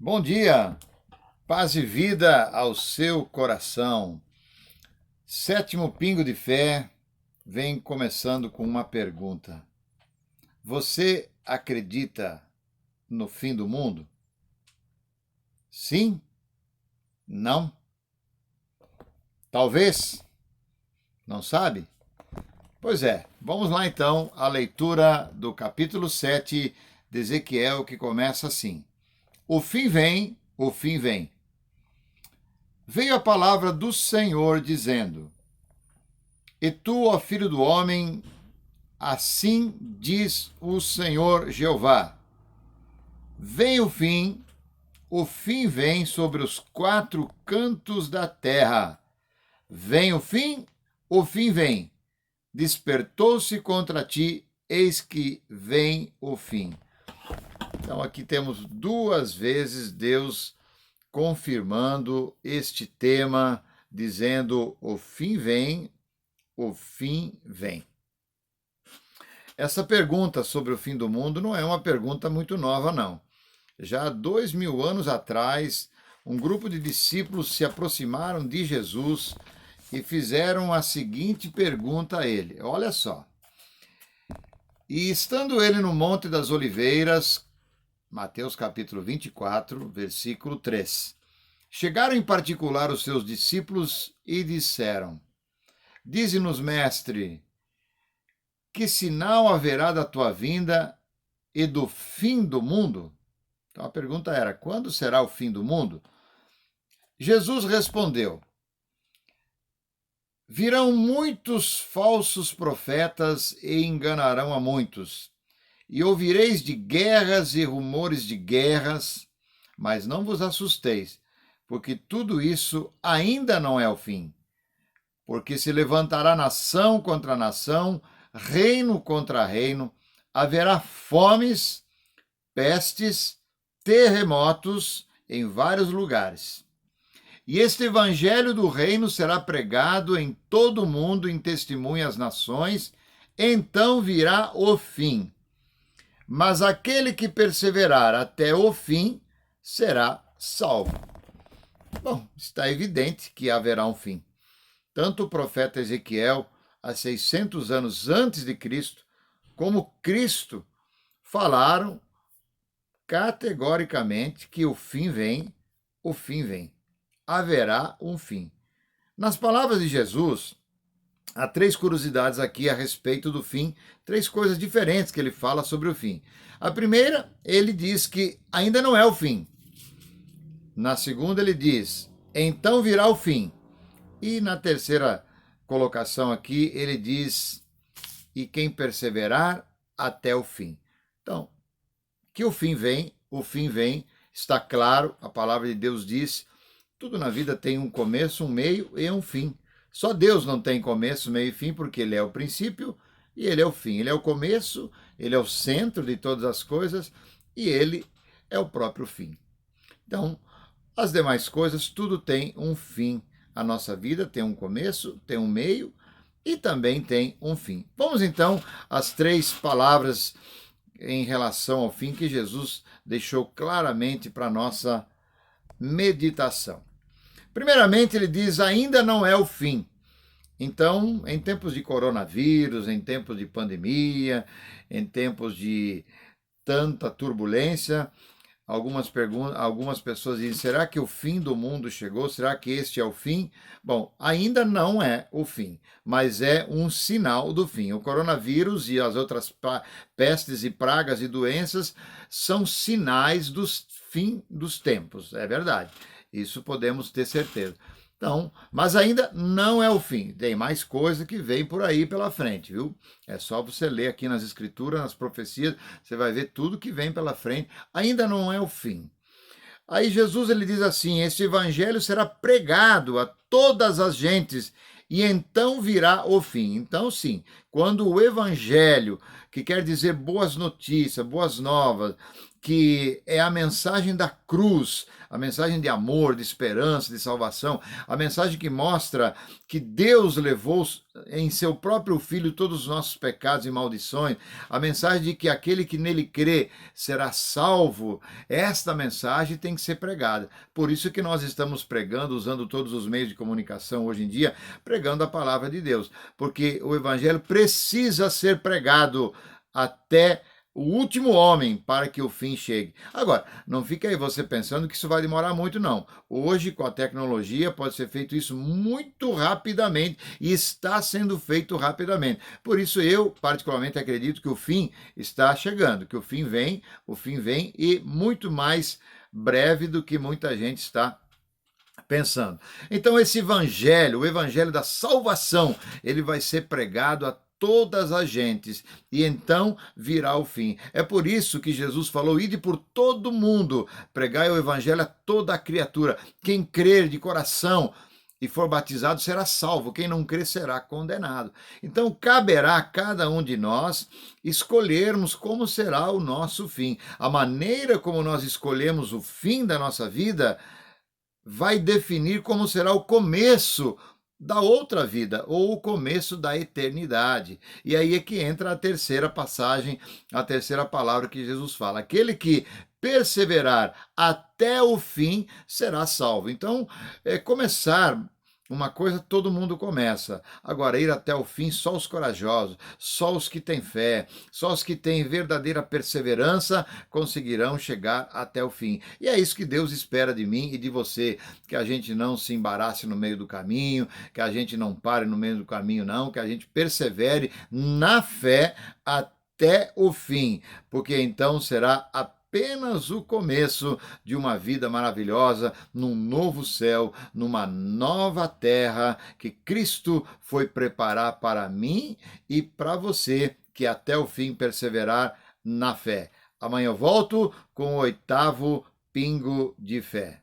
Bom dia, paz e vida ao seu coração. Sétimo Pingo de Fé vem começando com uma pergunta. Você acredita no fim do mundo? Sim? Não? Talvez? Não sabe? Pois é, vamos lá então à leitura do capítulo 7 de Ezequiel, que começa assim. O fim vem, o fim vem. Veio a palavra do Senhor dizendo: E tu, ó filho do homem, assim diz o Senhor Jeová: Vem o fim vem sobre os quatro cantos da terra. Vem o fim vem. Despertou-se contra ti, eis que vem o fim. Então aqui temos duas vezes Deus confirmando este tema, dizendo: o fim vem, o fim vem. Essa pergunta sobre o fim do mundo não é uma pergunta muito nova, não. Já há 2000 anos atrás, um grupo de discípulos se aproximaram de Jesus e fizeram a seguinte pergunta a ele. Olha só. E estando ele no Monte das Oliveiras, Mateus capítulo 24, versículo 3, chegaram em particular os seus discípulos e disseram: Dize-nos, mestre, que sinal haverá da tua vinda e do fim do mundo? Então a pergunta era: quando será o fim do mundo? Jesus respondeu: Virão muitos falsos profetas e enganarão a muitos. E ouvireis de guerras e rumores de guerras, mas não vos assusteis, porque tudo isso ainda não é o fim. Porque se levantará nação contra nação, reino contra reino, haverá fomes, pestes, terremotos em vários lugares. E este evangelho do reino será pregado em todo o mundo em testemunho às nações, então virá o fim. Mas aquele que perseverar até o fim será salvo. Bom, está evidente que haverá um fim. Tanto o profeta Ezequiel, há 600 anos antes de Cristo, como Cristo falaram categoricamente que o fim vem, o fim vem. Haverá um fim. Nas palavras de Jesus, há três curiosidades aqui a respeito do fim, três coisas diferentes que ele fala sobre o fim. A primeira, ele diz que ainda não é o fim. Na segunda, ele diz: então virá o fim. E na terceira colocação aqui, ele diz: e quem perseverar até o fim. Então, que o fim vem, está claro, a palavra de Deus diz: tudo na vida tem um começo, um meio e um fim. Só Deus não tem começo, meio e fim, porque Ele é o princípio e Ele é o fim. Ele é o começo, Ele é o centro de todas as coisas e Ele é o próprio fim. Então, as demais coisas, tudo tem um fim. A nossa vida tem um começo, tem um meio e também tem um fim. Vamos então às três palavras em relação ao fim que Jesus deixou claramente para a nossa meditação. Primeiramente, ele diz: ainda não é o fim. Então, em tempos de coronavírus, em tempos de pandemia, em tempos de tanta turbulência, algumas pessoas dizem: será que o fim do mundo chegou? Será que este é o fim? Bom, ainda não é o fim, mas é um sinal do fim. O coronavírus e as outras pestes e pragas e doenças são sinais do fim dos tempos, é verdade. Isso podemos ter certeza. Então, mas ainda não é o fim. Tem mais coisa que vem por aí pela frente, viu? É só você ler aqui nas escrituras, nas profecias, você vai ver tudo que vem pela frente. Ainda não é o fim. Aí Jesus ele diz assim: esse evangelho será pregado a todas as gentes e então virá o fim. Então, sim, quando o evangelho, que quer dizer boas notícias, boas novas, que é a mensagem da cruz, a mensagem de amor, de esperança, de salvação, a mensagem que mostra que Deus levou em seu próprio Filho todos os nossos pecados e maldições, a mensagem de que aquele que nele crê será salvo. Esta mensagem tem que ser pregada. Por isso que nós estamos pregando, usando todos os meios de comunicação hoje em dia, pregando a palavra de Deus, porque o evangelho precisa ser pregado até o último homem para que o fim chegue. Agora, não fique aí você pensando que isso vai demorar muito, não. Hoje, com a tecnologia, pode ser feito isso muito rapidamente e está sendo feito rapidamente. Por isso, eu, particularmente, acredito que o fim está chegando, que o fim vem e muito mais breve do que muita gente está pensando. Então, esse evangelho, o evangelho da salvação, ele vai ser pregado a todas as gentes, e então virá o fim. É por isso que Jesus falou: ide por todo mundo, pregai o evangelho a toda a criatura. Quem crer de coração e for batizado será salvo, quem não crer será condenado. Então caberá a cada um de nós escolhermos como será o nosso fim. A maneira como nós escolhemos o fim da nossa vida vai definir como será o começo da outra vida, ou o começo da eternidade. E aí é que entra a terceira passagem, a terceira palavra que Jesus fala: aquele que perseverar até o fim será salvo. Então, começar uma coisa todo mundo começa. Agora, ir até o fim, só os corajosos, só os que têm fé, só os que têm verdadeira perseverança conseguirão chegar até o fim. E é isso que Deus espera de mim e de você, que a gente não se embarace no meio do caminho, que a gente não pare no meio do caminho, não, que a gente persevere na fé até o fim, porque então será apenas o começo de uma vida maravilhosa, num novo céu, numa nova terra que Cristo foi preparar para mim e para você, que até o fim perseverar na fé. Amanhã eu volto com o 8º Pingo de Fé.